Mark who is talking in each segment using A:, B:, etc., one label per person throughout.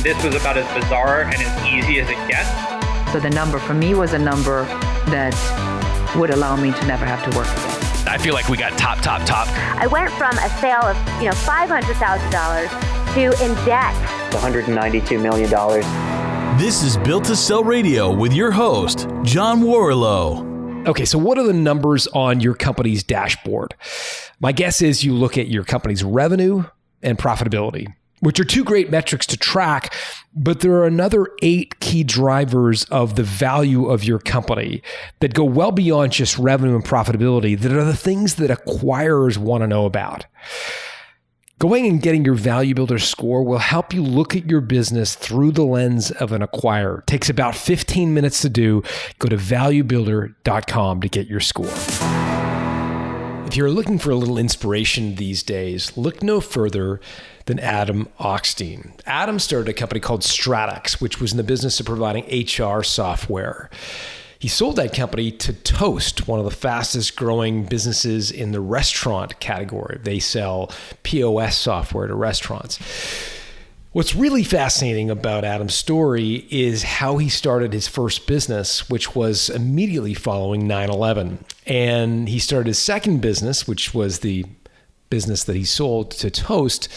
A: This was about as bizarre and as easy as it gets.
B: So the number for me was a number that would allow me to never have to work again.
C: I feel like we got top.
D: I went from a sale of, $500,000 to in debt.
E: $192 million.
C: This is Built to Sell Radio with your host, John Warlow. Okay, so what are the numbers on your company's dashboard? My guess is you look at your company's revenue and profitability, which are two great metrics to track, but there are another 8 key drivers of the value of your company that go well beyond just revenue and profitability, that are the things that acquirers want to know about. Going and getting your Value Builder score will help you look at your business through the lens of an acquirer. It takes about 15 minutes to do. Go to valuebuilder.com to get your score. If you're looking for a little inspiration these days, look no further than Adam Ochstein. Adam started a company called StratEx, which was in the business of providing HR software. He sold that company to Toast, one of the fastest growing businesses in the restaurant category. They sell POS software to restaurants. What's really fascinating about Adam's story is how he started his first business, which was immediately following 9/11. And he started his second business, which was the business that he sold to Toast,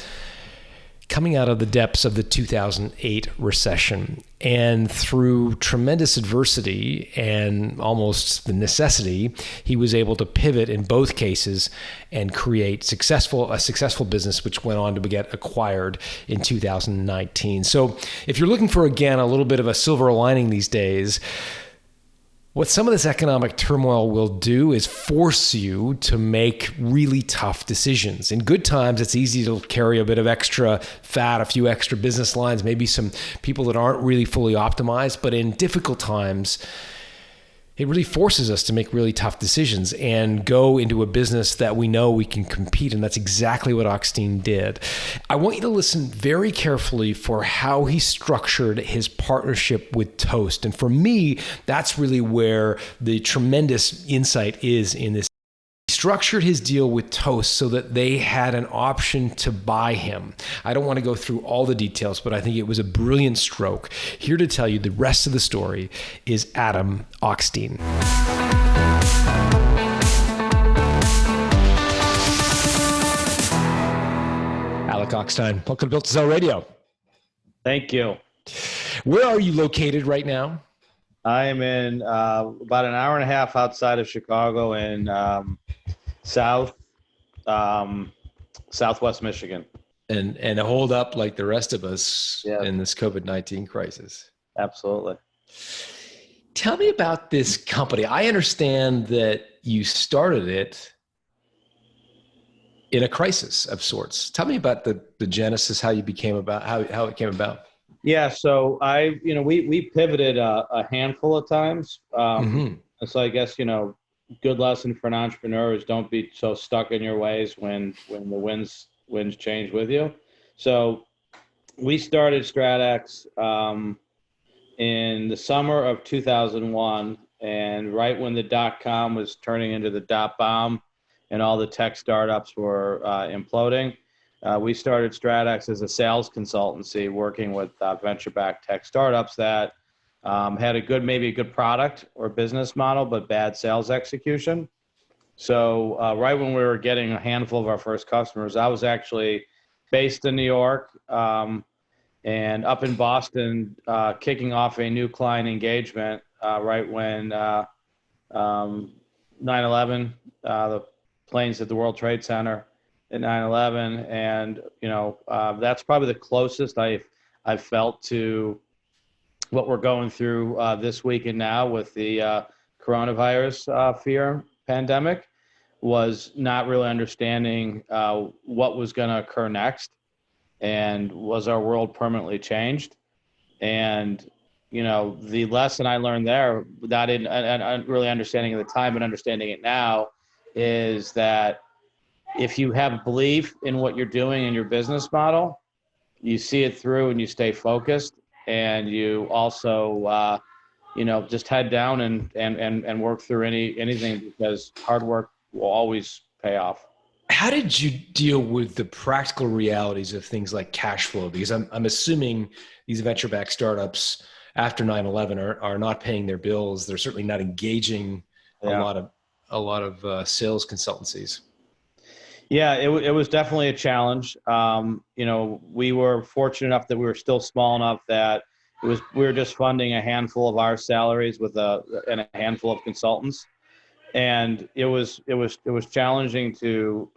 C: coming out of the depths of the 2008 recession. And through tremendous adversity and almost the necessity, he was able to pivot in both cases and create a successful business, which went on to get acquired in 2019. So if you're looking for, again, a little bit of a silver lining these days, what some of this economic turmoil will do is force you to make really tough decisions. In good times, it's easy to carry a bit of extra fat, a few extra business lines, maybe some people that aren't really fully optimized. But in difficult times, it really forces us to make really tough decisions and go into a business that we know we can compete. And that's exactly what Ochstein did. I want you to listen very carefully for how he structured his partnership with Toast. And for me, that's really where the tremendous insight is in this. He structured his deal with Toast so that they had an option to buy him. I don't want to go through all the details, but I think it was a brilliant stroke. Here to tell you the rest of the story is Adam Ochstein. Alec Ochstein, welcome to Built to Sell Radio.
F: Thank you.
C: Where are you located right now?
F: I am in about an hour and a half outside of Chicago in southwest Michigan.
C: And hold up like the rest of us in this COVID-19 crisis.
F: Absolutely.
C: Tell me about this company. I understand that you started it in a crisis of sorts. Tell me about the genesis, how it came about.
F: Yeah, so we pivoted a handful of times. So I guess, good lesson for an entrepreneur is don't be so stuck in your ways when the winds change with you. So we started StratEx in the summer of 2001, and right when the dot-com was turning into the dot-bomb and all the tech startups were imploding, we started StratEx as a sales consultancy working with venture-backed tech startups that had maybe a good product or business model, but bad sales execution. So right when we were getting a handful of our first customers, I was actually based in New York and up in Boston, kicking off a new client engagement right when 9/11, the planes hit the World Trade Center at 9/11, and that's probably the closest I've felt to what we're going through this week and now with the coronavirus fear pandemic, was not really understanding what was going to occur next, and was our world permanently changed. And the lesson I learned there, not really understanding at the time, but understanding it now, is that if you have belief in what you're doing in your business model, you see it through and you stay focused, and you also just head down and work through anything, because hard work will always pay off.
C: How did you deal with the practical realities of things like cash flow? Because I'm assuming these venture-backed startups after 9/11 are not paying their bills. They're certainly not engaging a lot of sales consultancies.
F: Yeah, it was definitely a challenge. We were fortunate enough that we were still small enough that we were just funding a handful of our salaries and a handful of consultants, and it was challenging to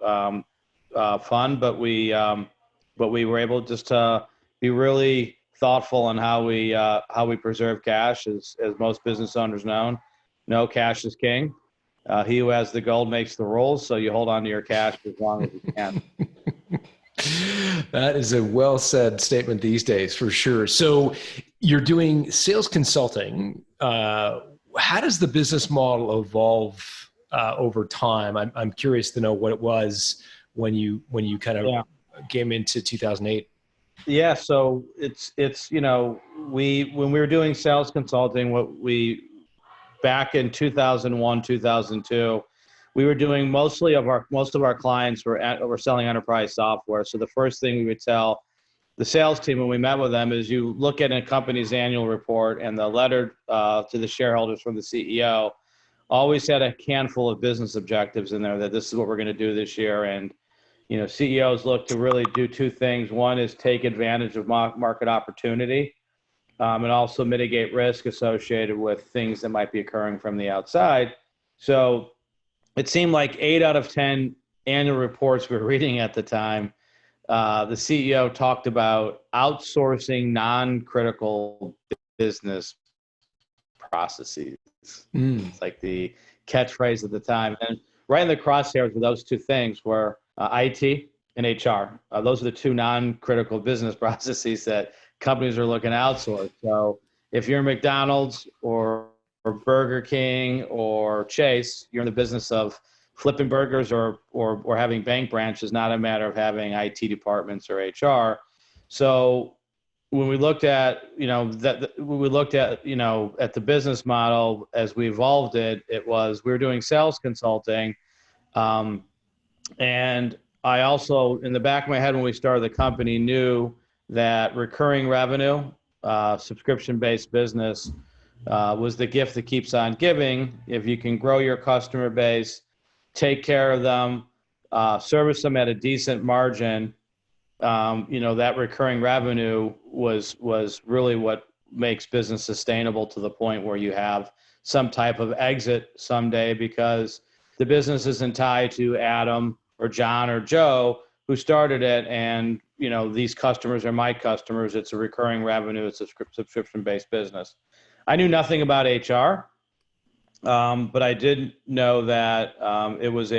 F: fund, but we were able just to be really thoughtful on how we preserve cash, as most business owners know, cash is king. He who has the gold makes the rules, so you hold on to your cash as long as you can.
C: That is a well said statement these days, for sure. So you're doing sales consulting. How does the business model evolve over time? I'm curious to know what it was when you kind of came into 2008.
F: Yeah, so it's when we were doing sales consulting, back in 2001, 2002, we were doing most of our clients were selling enterprise software. So the first thing we would tell the sales team when we met with them is, you look at a company's annual report, and the letter to the shareholders from the CEO always had a handful of business objectives in there, that this is what we're going to do this year. And CEOs look to really do two things. One is take advantage of market opportunity, and also mitigate risk associated with things that might be occurring from the outside. So it seemed like 8 out of 10 annual reports we were reading at the time, the CEO talked about outsourcing non-critical business processes. It's like the catchphrase at the time. And right in the crosshairs with those two things were IT and HR. Those are the two non-critical business processes that companies are looking to outsource. So if you're McDonald's or Burger King or Chase, you're in the business of flipping burgers or having bank branches, not a matter of having IT departments or HR. So when we looked at at the business model as we evolved it was, we were doing sales consulting, and I also, in the back of my head when we started the company, knew that recurring revenue, subscription-based business, was the gift that keeps on giving. If you can grow your customer base, take care of them, service them at a decent margin, that recurring revenue was really what makes business sustainable to the point where you have some type of exit someday, because the business isn't tied to Adam or John or Joe who started it, and these customers are my customers. It's a recurring revenue. It's a subscription-based business. I knew nothing about HR, but I did know that it was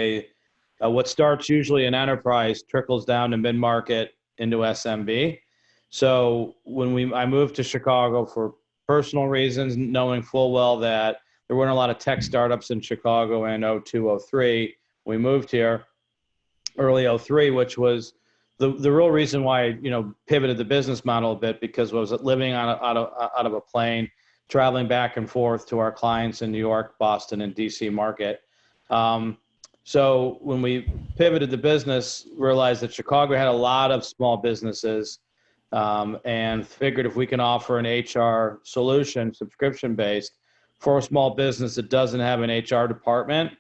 F: what starts usually in enterprise trickles down to mid-market into SMB. So when I moved to Chicago for personal reasons, knowing full well that there weren't a lot of tech startups in Chicago in 02, 03, we moved here early 03, which was the real reason why I pivoted the business model a bit, because I was living out of a plane, traveling back and forth to our clients in New York, Boston, and DC market. So when we pivoted the business, realized that Chicago had a lot of small businesses, and figured if we can offer an HR solution, subscription-based, for a small business that doesn't have an HR department,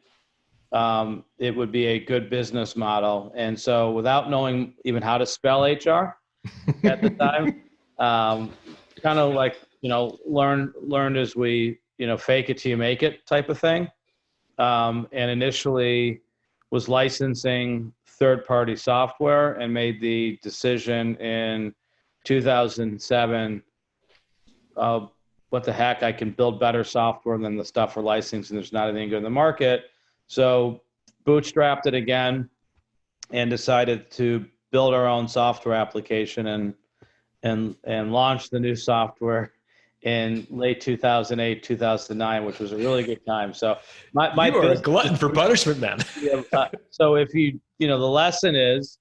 F: it would be a good business model. And so, without knowing even how to spell HR at the time, kind of like, learned as we, fake it till you make it type of thing. And initially was licensing third-party software, and made the decision in 2007, what the heck, I can build better software than the stuff we're licensing. There's not anything good in the market. So bootstrapped it again and decided to build our own software application and launch the new software in late 2008, 2009, which was a really good time. So my
C: you are a glutton for punishment, man.
F: So if the lesson is,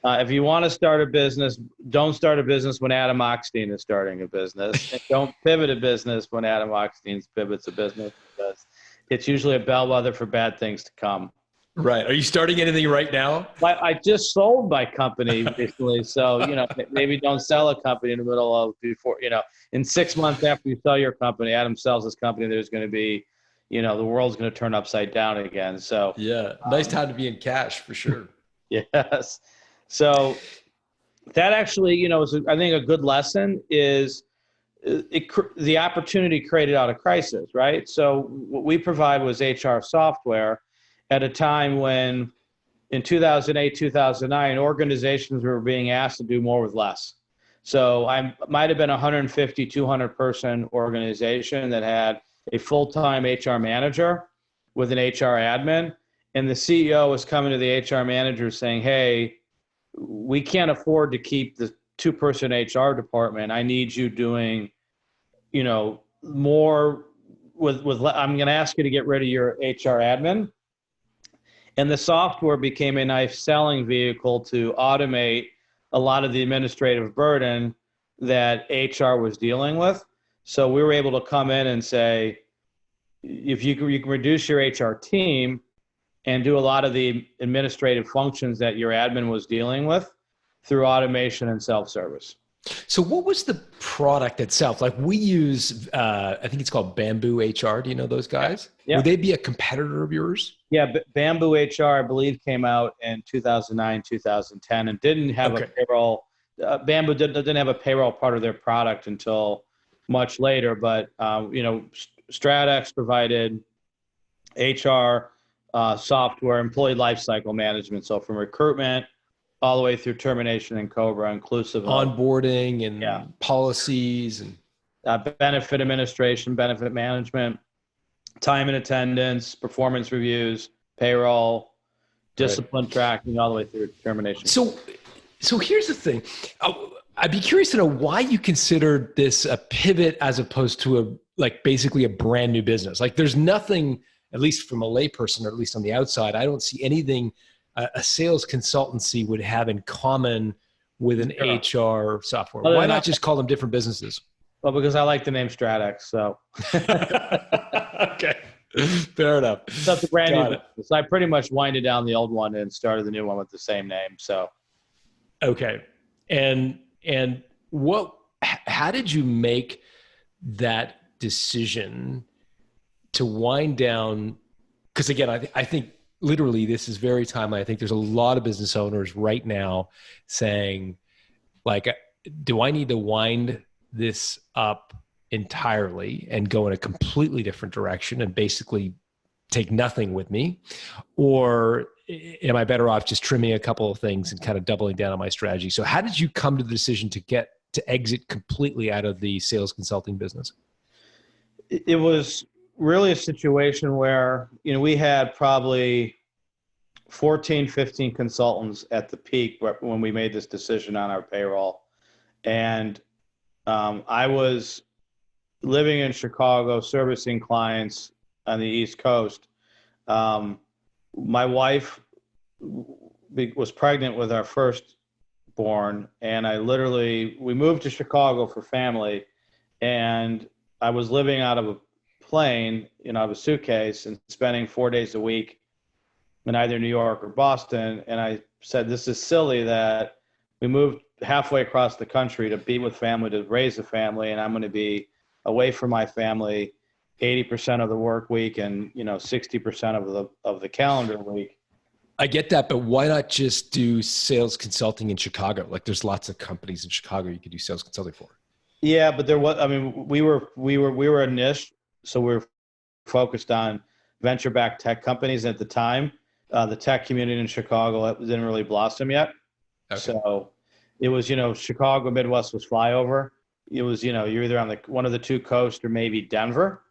F: if you want to start a business, don't start a business when Adam Ochstein is starting a business. And don't pivot a business when Adam Ochstein pivots a business, because it's usually a bellwether for bad things to come.
C: Right. Are you starting anything right now?
F: I just sold my company recently, so maybe don't sell a company in the middle of before in 6 months after you sell your company, Adam sells his company. There's going to be, the world's going to turn upside down again. So
C: yeah, nice time to be in cash for sure.
F: Yes, so that actually, is I think a good lesson is the opportunity created out of crisis, right? So what we provide was HR software at a time when in 2008, 2009, organizations were being asked to do more with less. So I might have been a 150, 200 person organization that had a full-time HR manager with an HR admin. And the CEO was coming to the HR manager saying, hey, we can't afford to keep the 2-person HR department. I need you doing, more with I'm going to ask you to get rid of your HR admin. And the software became a nice selling vehicle to automate a lot of the administrative burden that HR was dealing with. So we were able to come in and say, if you can reduce your HR team and do a lot of the administrative functions that your admin was dealing with through automation and self-service.
C: So what was the product itself? Like we use, I think it's called Bamboo HR. Do you know those guys?
F: Yeah.
C: Would they be a competitor of yours?
F: Yeah, Bamboo HR, I believe, came out in 2009, 2010, and didn't have a payroll. Bamboo didn't have a payroll part of their product until much later. But StratEx provided HR software, employee lifecycle management. So from recruitment all the way through termination and COBRA, inclusive of
C: onboarding and policies and
F: benefit administration, benefit management, time and attendance, performance reviews, payroll, discipline tracking, all the way through termination.
C: So here's the thing. I'd be curious to know why you considered this a pivot as opposed to basically a brand new business. Like there's nothing, at least from a layperson, or at least on the outside, I don't see anything a sales consultancy would have in common with an HR software. Why not just call them different businesses?
F: Well, because I like the name StratEx, so.
C: Okay, fair enough.
F: So it's a brand new business. I pretty much winded down the old one and started the new one with the same name. So.
C: Okay, and how did you make that decision to wind down? Because again, I think literally this is very timely. I think there's a lot of business owners right now saying, do I need to wind this up entirely and go in a completely different direction and basically take nothing with me? Or am I better off just trimming a couple of things and kind of doubling down on my strategy? So how did you come to the decision to exit completely out of the sales consulting business?
F: It was really a situation where, we had probably 14, 15 consultants at the peak when we made this decision on our payroll. And I was living in Chicago, servicing clients on the East Coast. My wife was pregnant with our firstborn, and we moved to Chicago for family, and I was living out of a plane, out of a suitcase, and spending 4 days a week in either New York or Boston. And I said, this is silly that we moved halfway across the country to be with family, to raise a family, and I'm going to be away from my family 80% of the work week and 60% of the calendar week.
C: I get that, but why not just do sales consulting in Chicago? Like there's lots of companies in Chicago you could do sales consulting for.
F: Yeah, but we were a niche, so we were focused on venture-backed tech companies. At the time, the tech community in Chicago didn't really blossom yet. Okay. So it was, Chicago, Midwest was flyover. It was, you're either on one of the two coasts or maybe Denver.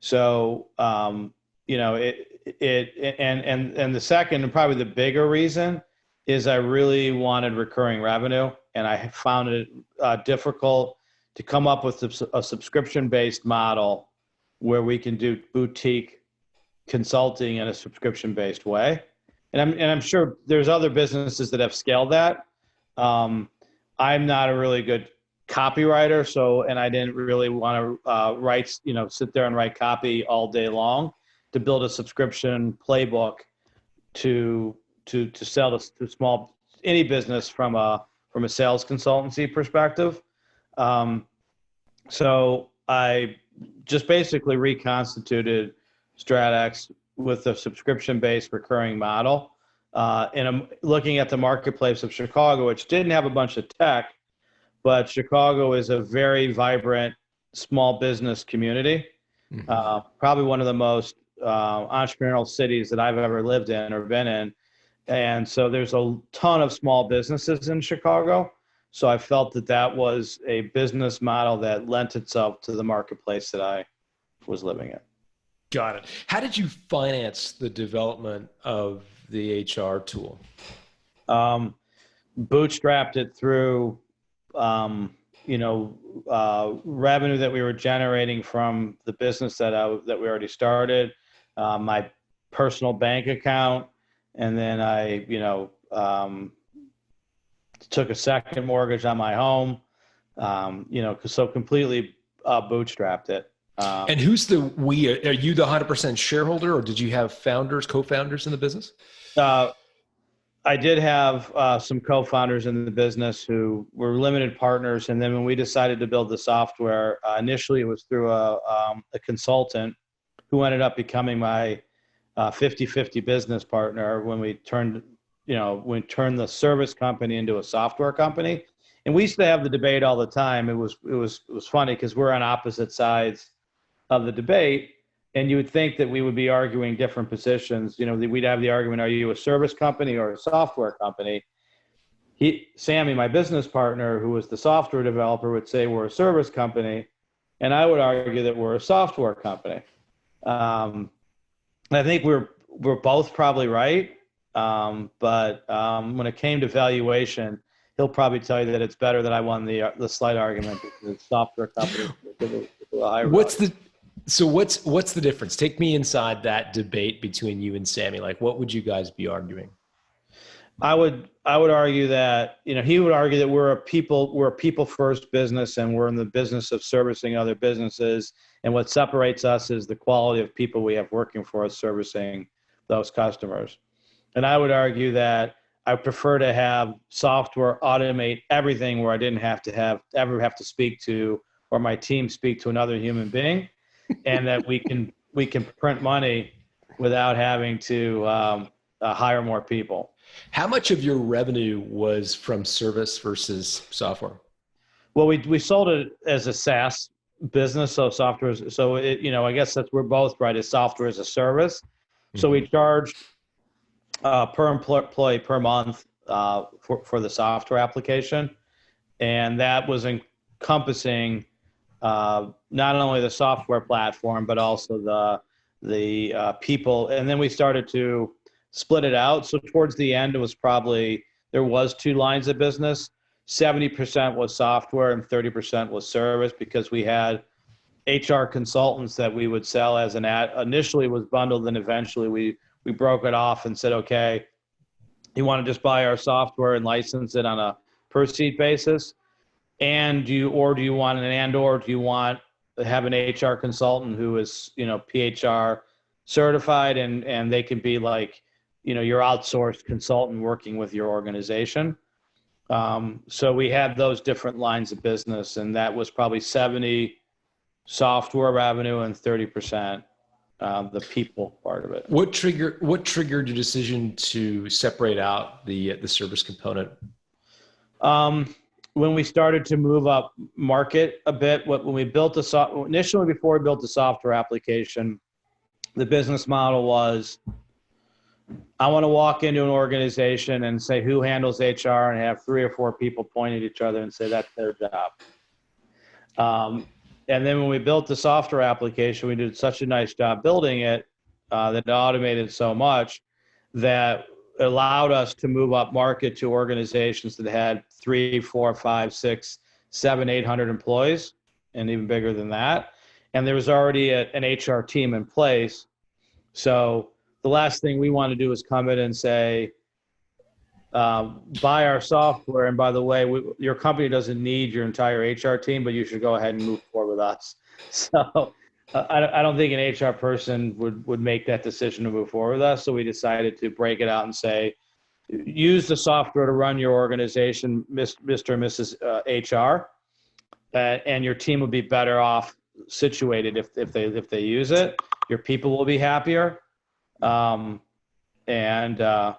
F: So, and the second and probably the bigger reason is I really wanted recurring revenue, and I found it difficult to come up with a subscription-based model where we can do boutique consulting in a subscription-based way. And I'm sure there's other businesses that have scaled that. I'm not a really good copywriter, and I didn't really want to sit there and write copy all day long to build a subscription playbook to sell to small any business from a sales consultancy perspective. So I just basically reconstituted StratEx with a subscription-based recurring model. And I'm looking at the marketplace of Chicago, which didn't have a bunch of tech, but Chicago is a very vibrant small business community. Probably one of the most entrepreneurial cities that I've ever lived in or been in. And so there's a ton of small businesses in Chicago. So I felt that was a business model that lent itself to the marketplace that I was living in.
C: Got it. How did you finance the development of the HR tool?
F: Bootstrapped it through, revenue that we were generating from the business that we already started, my personal bank account, and then I, took a second mortgage on my home, so completely bootstrapped it.
C: And who's the we? Are you the 100% shareholder, or did you have founders, co-founders in the business?
F: I did have some co-founders in the business who were limited partners. And then when we decided to build the software, initially it was through a consultant who ended up becoming my 50-50 business partner when we turned the service company into a software company. And we used to have the debate all the time. It was funny because we're on opposite sides of the debate. And you would think that we would be arguing different positions. We'd have the argument, are you a service company or a software company? Sammy, my business partner, who was the software developer, would say we're a service company. And I would argue that we're a software company. I think we're both probably right. But when it came to valuation, he'll probably tell you that it's better that I won the slight argument because it's software company.
C: So what's the difference? Take me inside that debate between you and Sammy. Like, what would you guys be arguing?
F: I would argue that, he would argue that we're a people first business, and we're in the business of servicing other businesses. And what separates us is the quality of people we have working for us, servicing those customers. And I would argue that I prefer to have software automate everything where I didn't ever have to speak to, or my team speak to another human being. And that we can print money without having to hire more people.
C: How much of your revenue was from service versus software?
F: Well, we sold it as a SaaS business, so software. So I guess we're both right. As software as a service. So we charged per employee per month for the software application, and that was encompassing not only the software platform, but also the people. And then we started to split it out. So towards the end, there was two lines of business. 70% was software and 30% was service, because we had HR consultants that we would sell as an ad. Initially it was bundled, and eventually we broke it off and said, okay, you want to just buy our software and license it on a per seat basis? And do you want to have an HR consultant who is, PHR certified, and they can be like, your outsourced consultant working with your organization. So we had those different lines of business, and that was probably 70 software revenue and 30% the people part of it. What
C: triggered your decision to separate out the service component?
F: When we started to move up market a bit, when we built initially before we built the software application, the business model was, I want to walk into an organization and say, who handles HR, and have 3 or 4 people point at each other and say that's their job. And then when we built the software application, we did such a nice job building it that it automated so much that it allowed us to move up market to organizations that had 3, 4, 5, 6, 7, 800 employees, and even bigger than that. And there was already an HR team in place. So the last thing we want to do is come in and say, buy our software, and by the way, your company doesn't need your entire HR team, but you should go ahead and move forward with us. So I don't think an HR person would make that decision to move forward with us. So we decided to break it out and say, use the software to run your organization, Mr. and Mrs. HR, and your team will be better off situated if they use it. Your people will be happier, and that's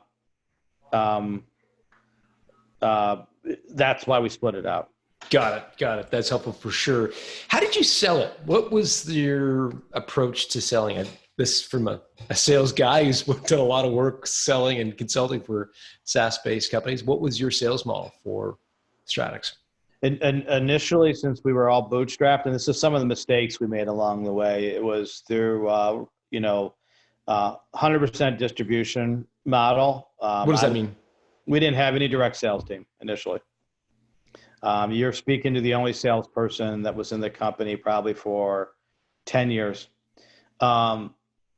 F: why we split it out.
C: Got it. That's helpful for sure. How did you sell it? What was your approach to selling it? This from a sales guy who's done a lot of work selling and consulting for SaaS-based companies. What was your sales model for StratEx?
F: And initially, since we were all bootstrapped, and this is some of the mistakes we made along the way, it was through 100% distribution model.
C: What does that mean?
F: We didn't have any direct sales team initially. You're speaking to the only salesperson that was in the company probably for 10 years.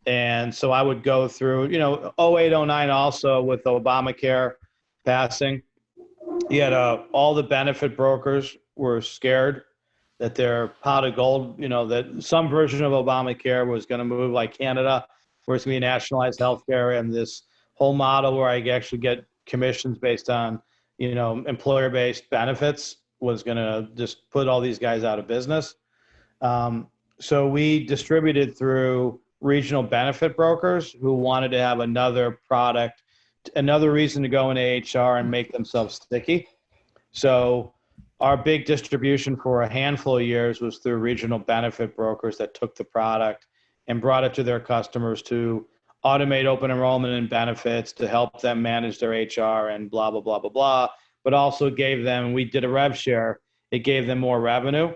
F: And so I would go through, 08, 09 also with Obamacare passing. You had all the benefit brokers were scared that their pot of gold, that some version of Obamacare was going to move like Canada, where it's going to be nationalized healthcare, and this whole model where I actually get commissions based on, employer-based benefits was going to just put all these guys out of business. So we distributed through regional benefit brokers who wanted to have another product, another reason to go into HR and make themselves sticky. So our big distribution for a handful of years was through regional benefit brokers that took the product and brought it to their customers to automate open enrollment and benefits, to help them manage their HR and blah, blah, blah, blah, blah. But also gave them, we did a rev share, it gave them more revenue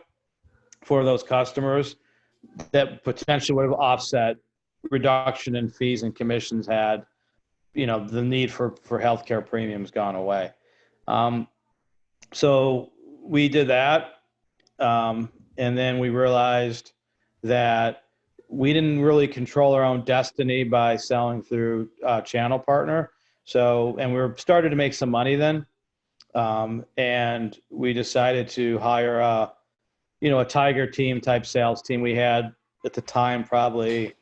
F: for those customers that potentially would have offset reduction in fees and commissions had, the need for healthcare premiums gone away. So we did that. And then we realized that we didn't really control our own destiny by selling through channel partner. So, and we started to make some money then. And we decided to hire a tiger team type sales team. We had at the time probably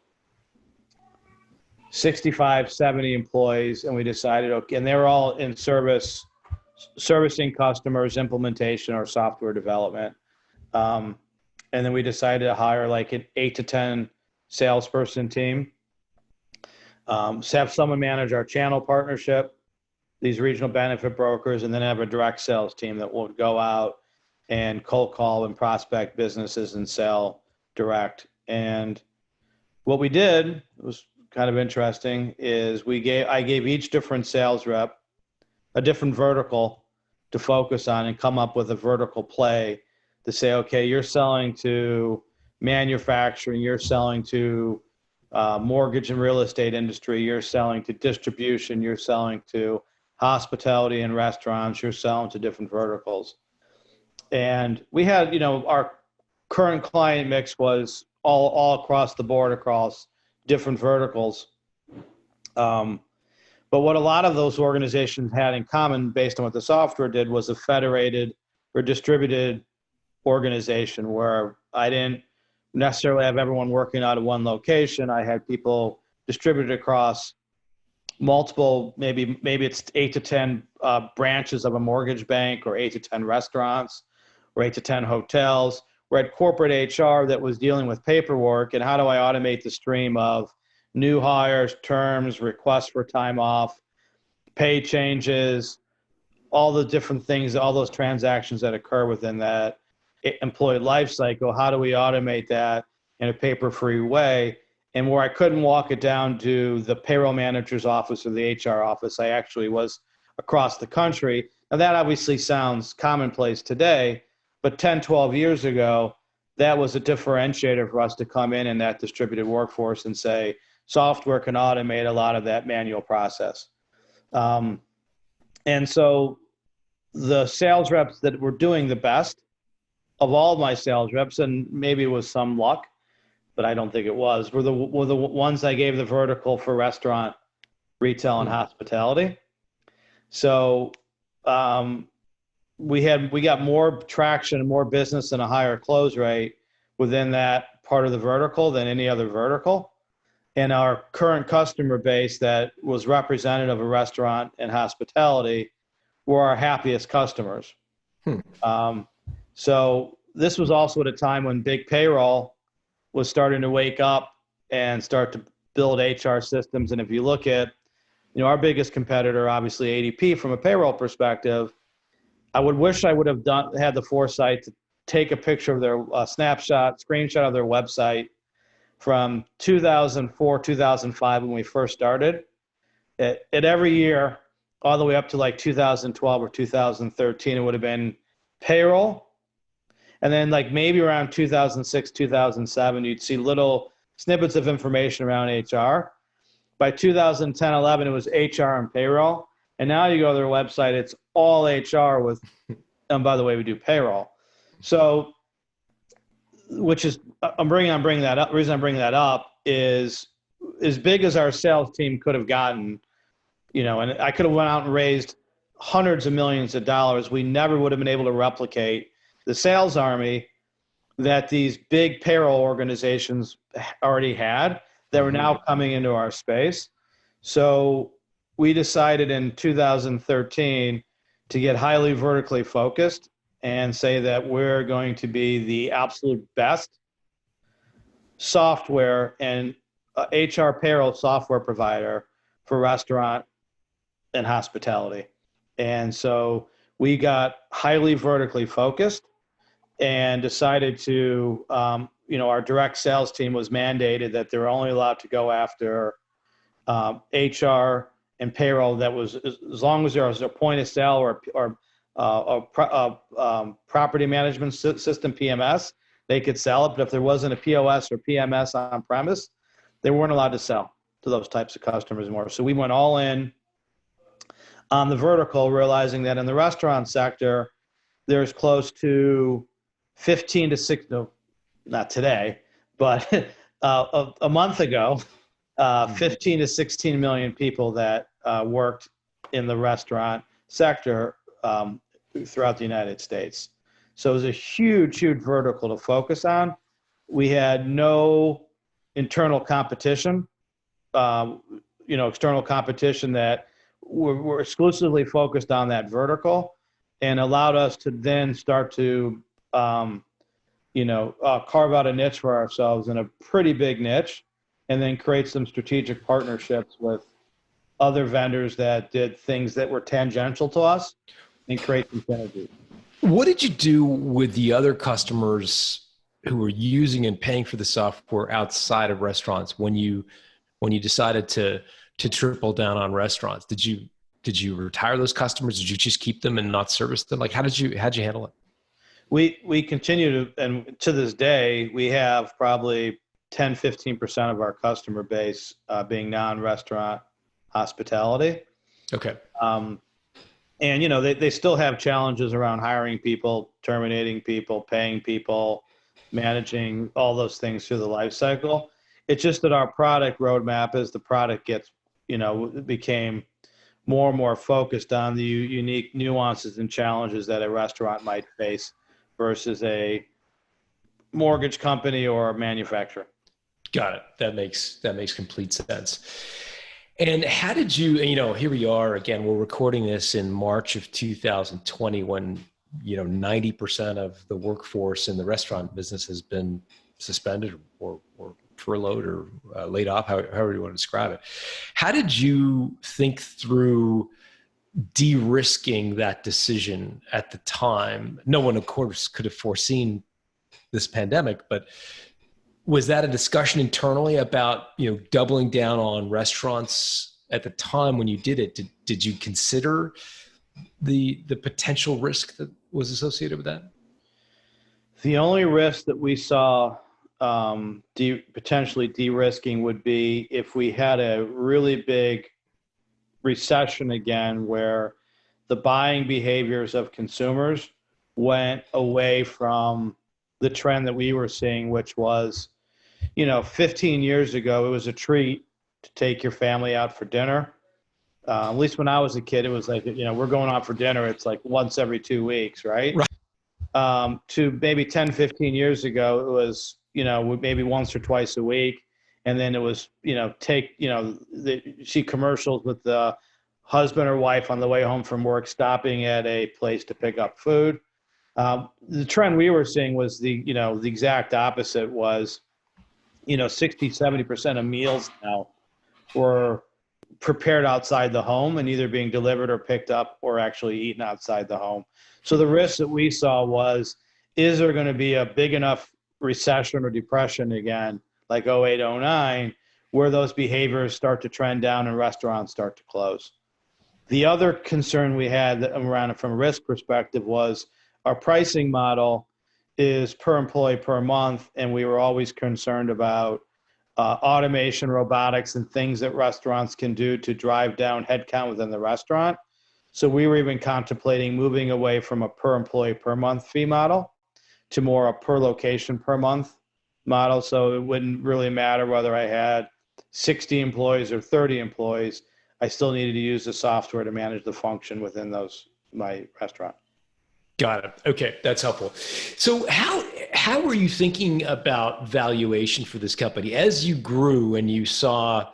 F: 65, 70 employees, and we decided, okay, and they were all in servicing customers, implementation, or software development. And then we decided to hire like an 8 to 10 salesperson team, have someone manage our channel partnership, these regional benefit brokers, and then have a direct sales team that will go out and cold call and prospect businesses and sell direct. And what we did was kind of interesting is I gave each different sales rep a different vertical to focus on and come up with a vertical play to say, okay, you're selling to manufacturing, you're selling to mortgage and real estate industry, you're selling to distribution, you're selling to hospitality and restaurants, you're selling to different verticals. And we had, our current client mix was all across the board, across different verticals. But what a lot of those organizations had in common based on what the software did was a federated or distributed organization where I didn't necessarily have everyone working out of one location. I had people distributed across multiple, maybe it's 8 to 10 branches of a mortgage bank, or 8 to 10 restaurants, or 8 to 10 hotels. We had corporate HR that was dealing with paperwork, and how do I automate the stream of new hires, terms, requests for time off, pay changes, all the different things, all those transactions that occur within that employee life cycle. How do we automate that in a paper-free way? And where I couldn't walk it down to the payroll manager's office or the HR office, I actually was across the country. Now that obviously sounds commonplace today, but 10, 12 years ago, that was a differentiator for us to come in that distributed workforce and say, software can automate a lot of that manual process. And so the sales reps that were doing the best of all my sales reps, and maybe it was some luck, but I don't think it was, were the ones I gave the vertical for restaurant, retail, and hospitality. So we got more traction and more business and a higher close rate within that part of the vertical than any other vertical. And our current customer base that was representative of restaurant and hospitality were our happiest customers. So this was also at a time when big payroll was starting to wake up and start to build HR systems. And if you look at, our biggest competitor, obviously ADP from a payroll perspective, I would wish I would have had the foresight to take a picture of their screenshot of their website from 2004, 2005 when we first started. At every year, all the way up to like 2012 or 2013, it would have been payroll. And then like maybe around 2006, 2007, you'd see little snippets of information around HR. By 2010, 11, it was HR and payroll. And now you go to their website, it's all HR with, and by the way, we do payroll. So, which is, I'm bringing that up. The reason I'm bringing that up is as big as our sales team could have gotten, and I could have went out and raised hundreds of millions of dollars. We never would have been able to replicate the sales army that these big payroll organizations already had that were now coming into our space. So we decided in 2013 to get highly vertically focused and say that we're going to be the absolute best software and HR payroll software provider for restaurant and hospitality. And so we got highly vertically focused and decided to, our direct sales team was mandated that they're only allowed to go after HR and payroll that was, as long as there was a point of sale or property management system, PMS, they could sell it. But if there wasn't a POS or PMS on premise, they weren't allowed to sell to those types of customers more. So we went all in on the vertical, realizing that in the restaurant sector, there's close to 15 to 6, no, not today, but a month ago, 15 to 16 million people that worked in the restaurant sector throughout the United States. So it was a huge, huge vertical to focus on. We had no internal competition, external competition that were exclusively focused on that vertical, and allowed us to then start to, carve out a niche for ourselves in a pretty big niche, and then create some strategic partnerships with other vendors that did things that were tangential to us and create some synergy.
C: What did you do with the other customers who were using and paying for the software outside of restaurants when you decided to triple down on restaurants? Did you retire those customers? Did you just keep them and not service them? Like, how'd you handle it?
F: We continue to, and to this day, we have probably 10, 15% of our customer base being non-restaurant hospitality.
C: Okay.
F: And, they still have challenges around hiring people, terminating people, paying people, managing all those things through the life cycle. It's just that our product roadmap, as the product gets, became more and more focused on the unique nuances and challenges that a restaurant might face versus a mortgage company or a manufacturer.
C: Got it. That makes complete sense. And how did you, here we are again, we're recording this in March of 2020 when, 90% of the workforce in the restaurant business has been suspended or furloughed or laid off, however you want to describe it. How did you think through de-risking that decision at the time? No one, of course, could have foreseen this pandemic, but was that a discussion internally about, doubling down on restaurants at the time when you did it? Did you consider the potential risk that was associated with that?
F: The only risk that we saw potentially de-risking would be if we had a really big recession again, where the buying behaviors of consumers went away from the trend that we were seeing, which was, 15 years ago, it was a treat to take your family out for dinner. At least when I was a kid, it was like, we're going out for dinner. It's like once every 2 weeks, right? To maybe 10, 15 years ago, it was, maybe once or twice a week. And then it was, see commercials with the husband or wife on the way home from work, stopping at a place to pick up food. The trend we were seeing was the exact opposite was, 60-70% of meals now were prepared outside the home and either being delivered or picked up or actually eaten outside the home. So the risk that we saw was, is there going to be a big enough recession or depression again, like 08, 09, where those behaviors start to trend down and restaurants start to close? The other concern we had around it from a risk perspective was our pricing model is per employee per month, and we were always concerned about automation, robotics, and things that restaurants can do to drive down headcount within the restaurant. So we were even contemplating moving away from a per employee per month fee model to more a per location per month model. So it wouldn't really matter whether I had 60 employees or 30 employees. I still needed to use the software to manage the function within my restaurant.
C: Got it. Okay, that's helpful. So how were you thinking about valuation for this company as you grew and you saw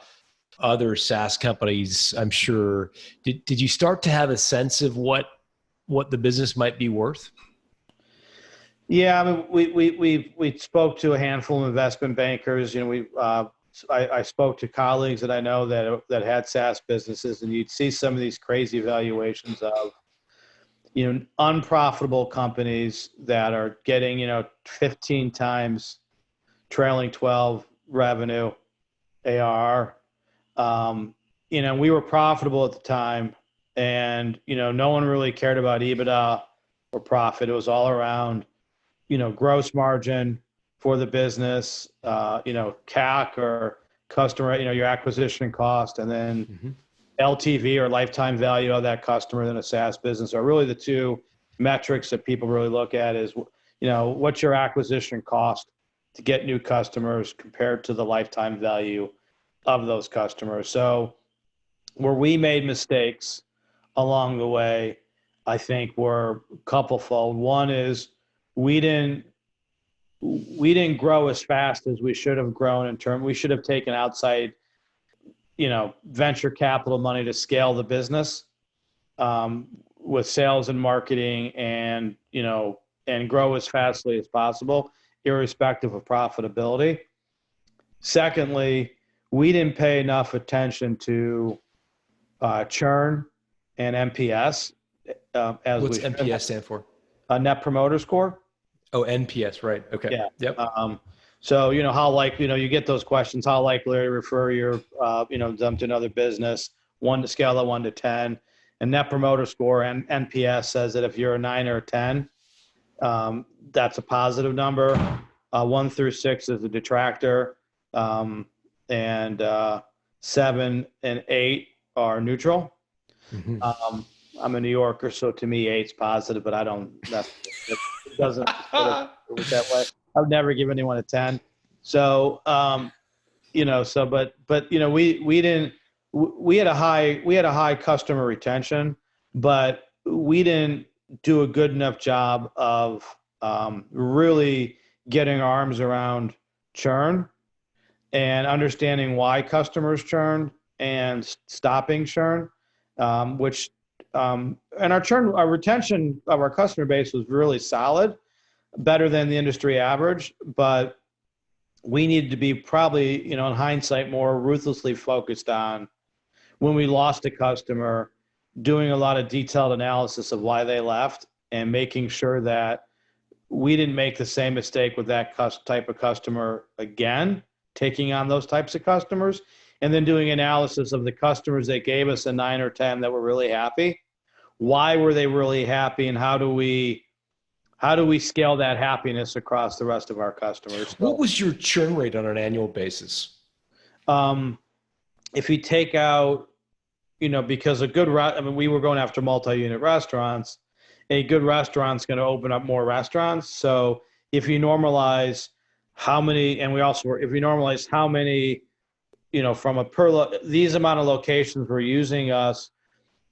C: other SaaS companies? I'm sure did you start to have a sense of what the business might be worth?
F: Yeah, I mean, we spoke to a handful of investment bankers. I spoke to colleagues that I know that had SaaS businesses, and you'd see some of these crazy valuations of unprofitable companies that are getting 15 times trailing 12 revenue ARR. We were profitable at the time, and no one really cared about EBITDA or profit. It was all around gross margin for the business, CAC or customer, your acquisition cost, and then LTV or lifetime value of that customer in a SaaS business are really the two metrics that people really look at is, what's your acquisition cost to get new customers compared to the lifetime value of those customers. So where we made mistakes along the way, I think were a couple-fold. One is we didn't grow as fast as we should have grown we should have taken outside, venture capital money to scale the business with sales and marketing and grow as fastly as possible, irrespective of profitability. Secondly, we didn't pay enough attention to churn and NPS.
C: What's NPS stand for?
F: Net Promoter Score.
C: Oh, NPS, right. Okay.
F: Yeah.
C: Yep.
F: So, how likely, you get those questions, how likely to refer them to another business, scale of 1 to 10. And Net Promoter Score and NPS says that if you're a 9 or a 10, that's a positive number. 1 through 6 is a detractor. And 7 and 8 are neutral. I'm a New Yorker, so to me, 8's positive, but it doesn't work that way. I would never give anyone a 10. So, we had a high customer retention, but we didn't do a good enough job of really getting our arms around churn and understanding why customers churn and stopping churn, and our retention of our customer base was really solid, better than the industry average, but we needed to be probably, in hindsight, more ruthlessly focused on when we lost a customer, doing a lot of detailed analysis of why they left and making sure that we didn't make the same mistake with that type of customer again, taking on those types of customers, and then doing analysis of the customers that gave us a 9 or 10 that were really happy. Why were they really happy, and how do we scale that happiness across the rest of our customers?
C: What was your churn rate on an annual basis?
F: If you take out, because we were going after multi-unit restaurants. A good restaurant's going to open up more restaurants. So if you normalize how many, from these amount of locations were using us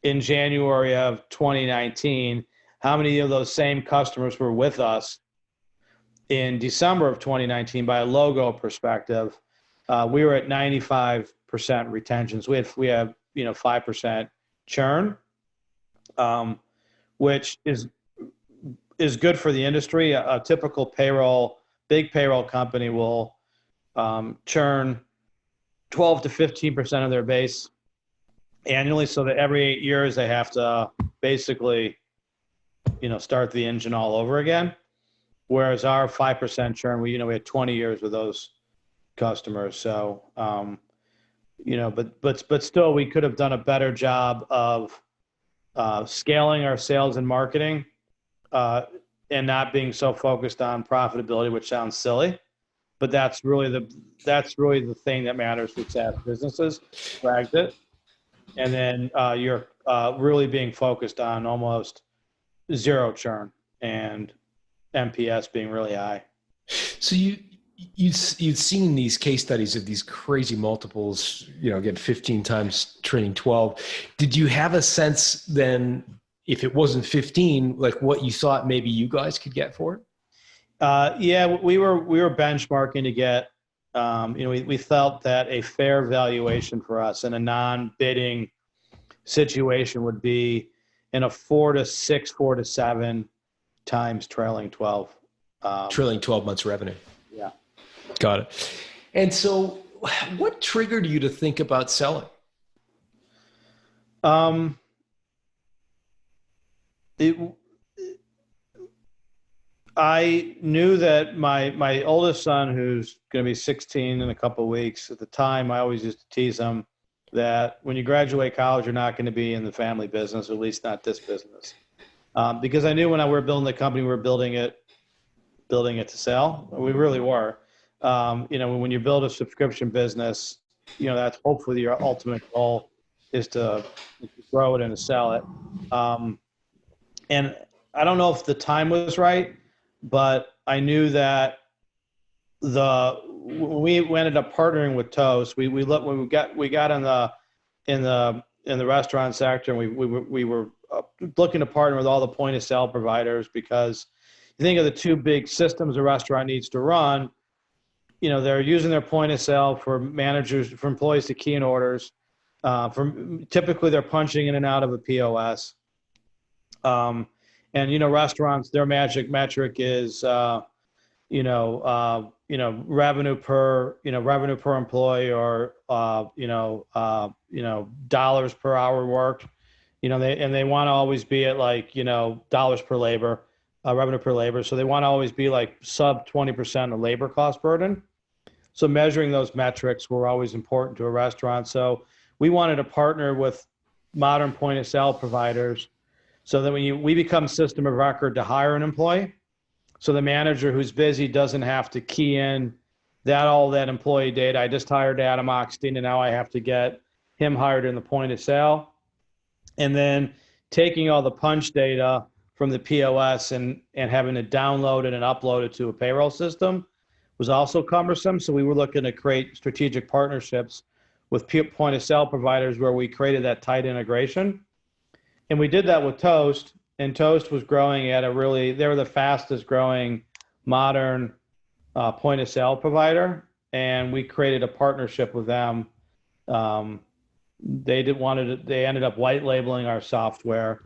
F: in January of 2019, how many of those same customers were with us in December of 2019, by a logo perspective, we were at 95% retentions. We have 5% churn, which is good for the industry. A typical big payroll company will churn 12 to 15% of their base annually, so that every 8 years they have to basically, start the engine all over again. Whereas our 5% churn, we had 20 years with those customers. So, but still, we could have done a better job of scaling our sales and marketing, and not being so focused on profitability, which sounds silly, but that's really the thing that matters with SaaS businesses. Dragged it, and then you're really being focused on almost zero churn and NPS being really high.
C: So you'd seen these case studies of these crazy multiples, again, 15 times trailing 12. Did you have a sense then, if it wasn't 15, like what you thought maybe you guys could get for it?
F: Yeah, we were benchmarking to get, we felt that a fair valuation for us in a non-bidding situation would be in a 4 to 7 times trailing 12.
C: Trailing 12 months revenue.
F: Yeah.
C: Got it. And so what triggered you to think about selling?
F: I knew that my oldest son, who's going to be 16 in a couple of weeks, at the time, I always used to tease him that when you graduate college, you're not going to be in the family business, or at least not this business. Because I knew when we were building the company, we were building it to sell. We really were. When you build a subscription business, that's hopefully your ultimate goal is to grow it and to sell it. And I don't know if the time was right, but I knew that we ended up partnering with Toast. We got in the restaurant sector, and we were looking to partner with all the point of sale providers, because you think of the two big systems a restaurant needs to run. They're using their point of sale for employees to key in orders. Typically they're punching in and out of a POS. And restaurants, their magic metric is revenue per employee, or dollars per hour worked. They want to always be at dollars per labor, revenue per labor. So they want to always be like sub 20% of labor cost burden. So measuring those metrics were always important to a restaurant. So we wanted to partner with modern point of sale providers, so that when we become system of record to hire an employee, so the manager who's busy doesn't have to key in all that employee data. I just hired Adam Ochstein, and now I have to get him hired in the point of sale. And then taking all the punch data from the POS and having to download it and upload it to a payroll system was also cumbersome. So we were looking to create strategic partnerships with point of sale providers where we created that tight integration. And we did that with Toast, and Toast was growing they were the fastest growing modern point of sale provider. And we created a partnership with them. They ended up white labeling our software,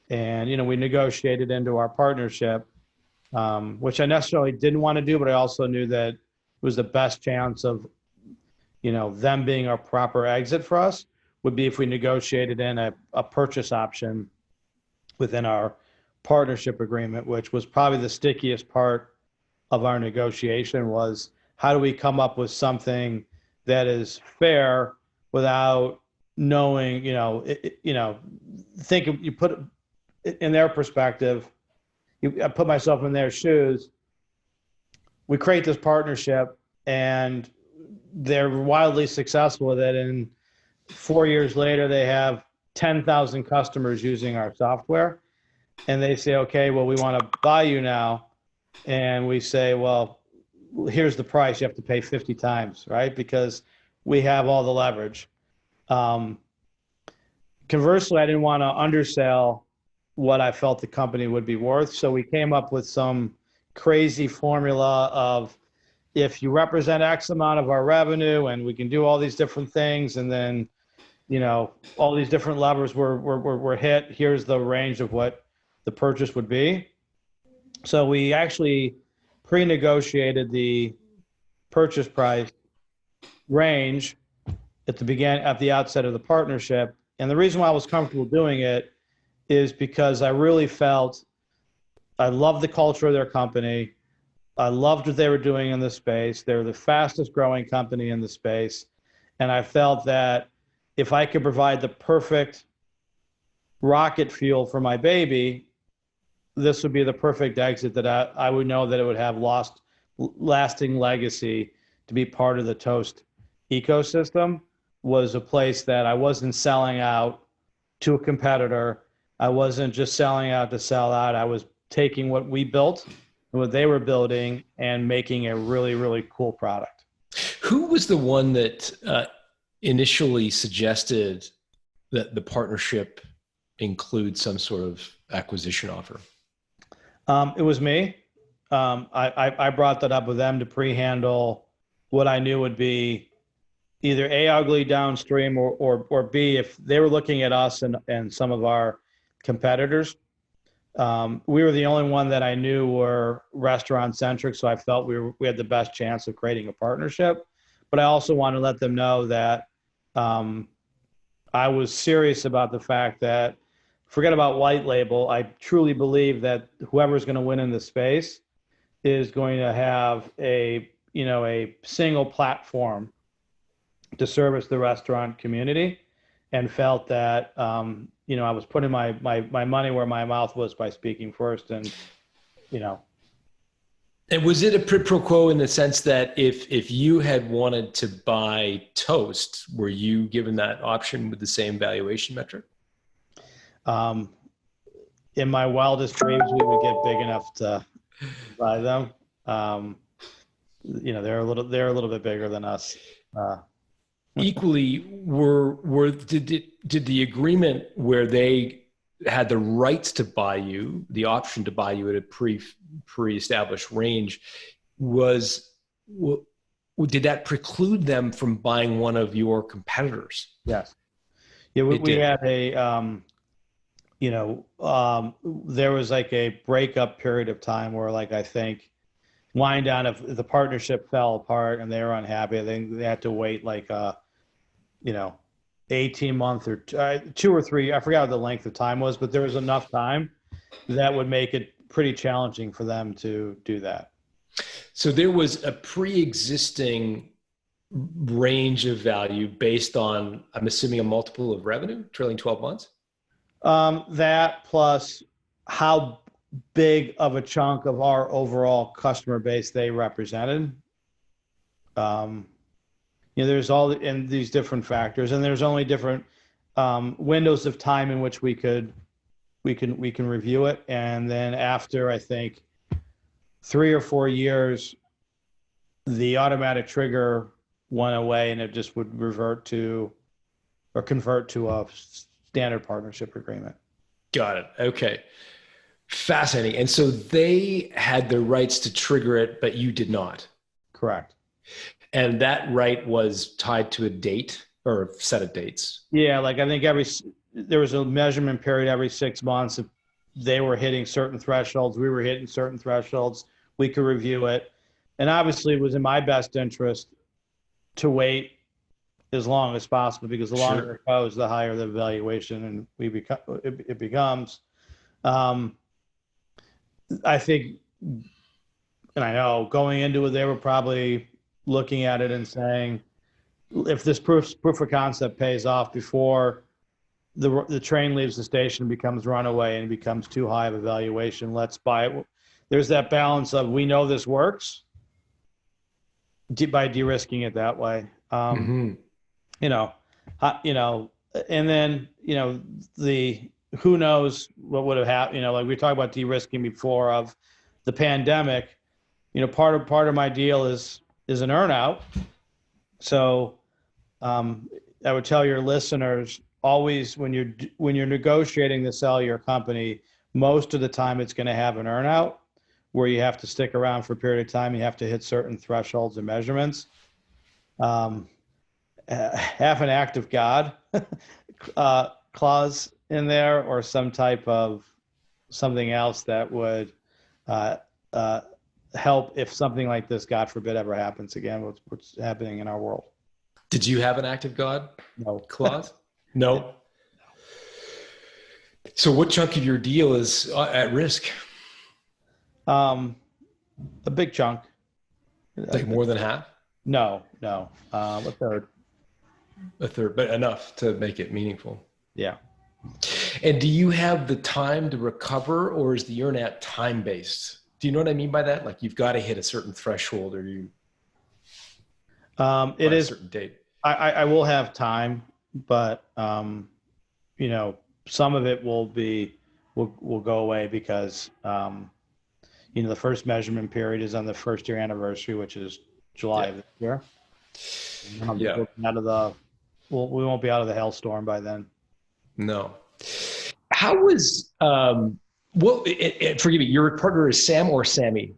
F: and, we negotiated into our partnership, which I necessarily didn't want to do, but I also knew that it was the best chance of, them being our proper exit for us would be if we negotiated in a purchase option within our partnership agreement, which was probably the stickiest part of our negotiation. Was how do we come up with something that is fair without knowing, think you put it in their perspective. I put myself in their shoes. We create this partnership, and they're wildly successful with it. And 4 years later, they have 10,000 customers using our software, and they say, okay, well, we want to buy you now. And we say, well, here's the price. You have to pay 50 times, right? Because we have all the leverage. Conversely, I didn't want to undersell what I felt the company would be worth. So we came up with some crazy formula of if you represent X amount of our revenue and we can do all these different things, and then, all these different levers were hit, here's the range of what the purchase would be. So we actually pre-negotiated the purchase price range at the outset of the partnership. And the reason why I was comfortable doing it is because I really felt I loved the culture of their company. I loved what they were doing in the space. They're the fastest growing company in the space. And I felt that if I could provide the perfect rocket fuel for my baby, this would be the perfect exit that I would know that it would have lasting legacy to be part of the Toast ecosystem. Was a place that I wasn't selling out to a competitor. I wasn't just selling out to sell out. I was taking what we built and what they were building and making a really, really cool product.
C: Who was the one that initially suggested that the partnership include some sort of acquisition offer?
F: It was me. I brought that up with them to pre-handle what I knew would be either A, ugly downstream, or B, if they were looking at us and some of our competitors. We were the only one that I knew were restaurant centric, so I felt we had the best chance of creating a partnership. But I also want to let them know that I was serious about the fact that, forget about white label, I truly believe that whoever's going to win in the space is going to have a single platform to service the restaurant community, and felt that I was putting my money where my mouth was by speaking first. And
C: And was it a quid pro quo in the sense that if you had wanted to buy Toast, were you given that option with the same valuation metric?
F: In my wildest dreams, we would get big enough to buy them. They're a little bit bigger than us.
C: Equally, did the agreement where they had the rights to buy you, the option to buy you at a pre-established range, did that preclude them from buying one of your competitors?
F: Yes. Yeah, we had a there was like a breakup period of time where, like, I think wind down, if the partnership fell apart and they were unhappy, I think they had to wait like 18 months or 2 or 3, I forgot what the length of time was, but there was enough time that would make it pretty challenging for them to do that.
C: So there was a pre-existing range of value based on, I'm assuming, a multiple of revenue, trailing 12 months?
F: That plus how big of a chunk of our overall customer base they represented. There's all in these different factors, and there's only different windows of time in which we can review it. And then after, I think, 3 or 4 years, the automatic trigger went away, and it just would revert to or convert to a standard partnership agreement.
C: Got it. Okay. Fascinating. And so they had the rights to trigger it, but you did not.
F: Correct.
C: And that right was tied to a date or a set of dates.
F: Yeah, like I think there was a measurement period every 6 months. If they were hitting certain thresholds, we were hitting certain thresholds, we could review it. And obviously it was in my best interest to wait as long as possible, because the longer it goes, the higher the valuation and it becomes. I think, and I know going into it, they were probably looking at it and saying, if this proof of concept pays off before the train leaves the station, becomes runaway and becomes too high of a valuation, let's buy it. There's that balance of, we know this works, by de-risking it that way. And then, who knows what would have happened, like we talked about de-risking before of the pandemic, part of my deal is an earnout. So I would tell your listeners, always when you're negotiating to sell your company, most of the time it's going to have an earnout. where you have to stick around for a period of time. You have to hit certain thresholds and measurements. Have an act of God clause in there, or some type of something else that would help if something like this, God forbid, ever happens again, what's happening in our world.
C: Did you have an act of God clause? No. So what chunk of your deal is at risk?
F: A big chunk.
C: Like more than half?
F: No. A third.
C: A third, but enough to make it meaningful.
F: Yeah.
C: And do you have the time to recover, or is the earn-out time-based? Do you know what I mean by that? Like you've got to hit a certain threshold, or you
F: it is
C: a certain date.
F: I will have time, but you know, some of it will go away because you know, the first measurement period is on the first year anniversary, which is July of this year.
C: Yeah.
F: We won't be out of the hailstorm by then. No.
C: How was forgive me, your partner is Sam or Sammy?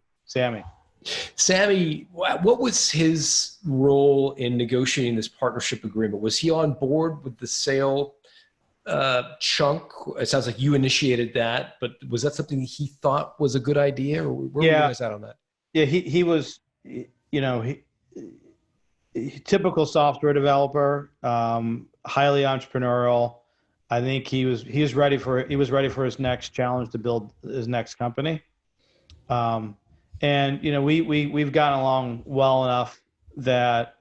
C: Sammy, what was his role in negotiating this partnership agreement? Was he on board with the sale chunk? It sounds like you initiated that, but was that something he thought was a good idea, or where were you guys at on that?
F: Yeah, he was, you know, he typical software developer, highly entrepreneurial. I think he was ready for his next challenge to build his next company. And you know, we've gotten along well enough that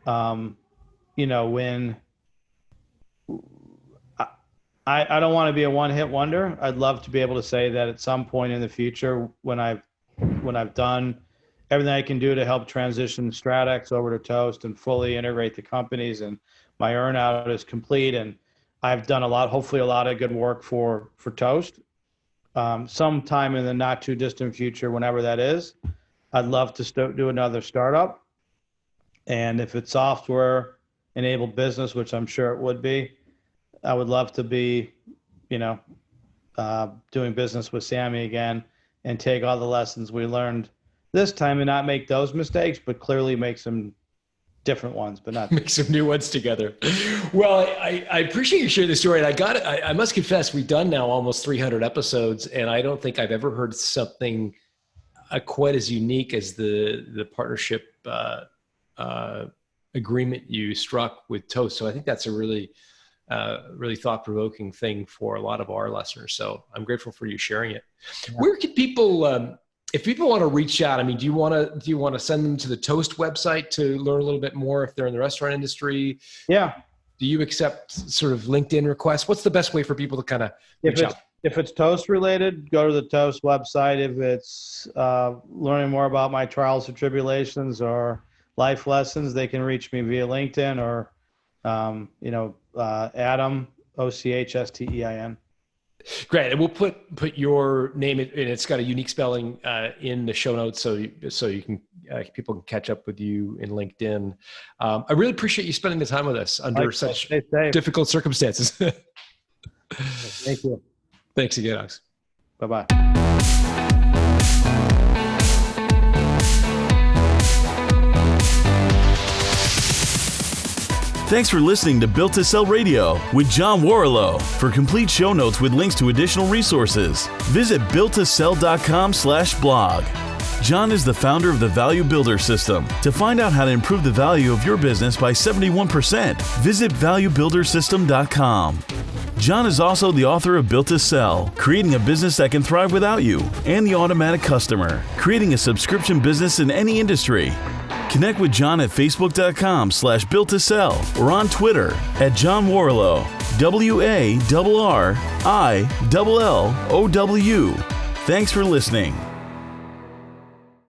F: you know, when I don't want to be a one-hit wonder. I'd love to be able to say that at some point in the future, when I've done everything I can do to help transition StratEx over to Toast and fully integrate the companies, and my earn-out is complete, and I've done hopefully a lot of good work for Toast. Sometime in the not too distant future, whenever that is, I'd love to do another startup. And if it's software enabled business, which I'm sure it would be, I would love to be, you know, doing business with Sammy again and take all the lessons we learned this time and not make those mistakes, but clearly make some different ones, but not
C: make some new ones together. Well, I appreciate you sharing the story. And I must confess, we've done now almost 300 episodes, and I don't think I've ever heard something quite as unique as the partnership agreement you struck with Toast. So I think that's a really thought-provoking thing for a lot of our listeners. So I'm grateful for you sharing it. Yeah. Where can people, if people want to reach out, I mean, do you want to send them to the Toast website to learn a little bit more if they're in the restaurant industry?
F: Yeah.
C: Do you accept sort of LinkedIn requests? What's the best way for people to kind of reach out?
F: If it's Toast related, go to the Toast website. If it's learning more about my trials and tribulations or life lessons, they can reach me via LinkedIn or, you know, Adam, Ochstein.
C: Great. And we'll put your name, and it's got a unique spelling in the show notes, so you can people can catch up with you in LinkedIn. I really appreciate you spending the time with us under such difficult circumstances.
F: Thank you.
C: Thanks again, Ox.
F: Bye-bye.
G: Thanks for listening to Built to Sell Radio with John Warrillow. For complete show notes with links to additional resources, visit builttosell.com/blog. John is the founder of the Value Builder System. To find out how to improve the value of your business by 71%, visit valuebuildersystem.com. John is also the author of Built to Sell, Creating a Business That Can Thrive Without You, and The Automatic Customer, Creating a Subscription Business in Any Industry. Connect with John at facebook.com/builttosell or on Twitter at John Warrillow, WARRILLOW. Thanks for listening.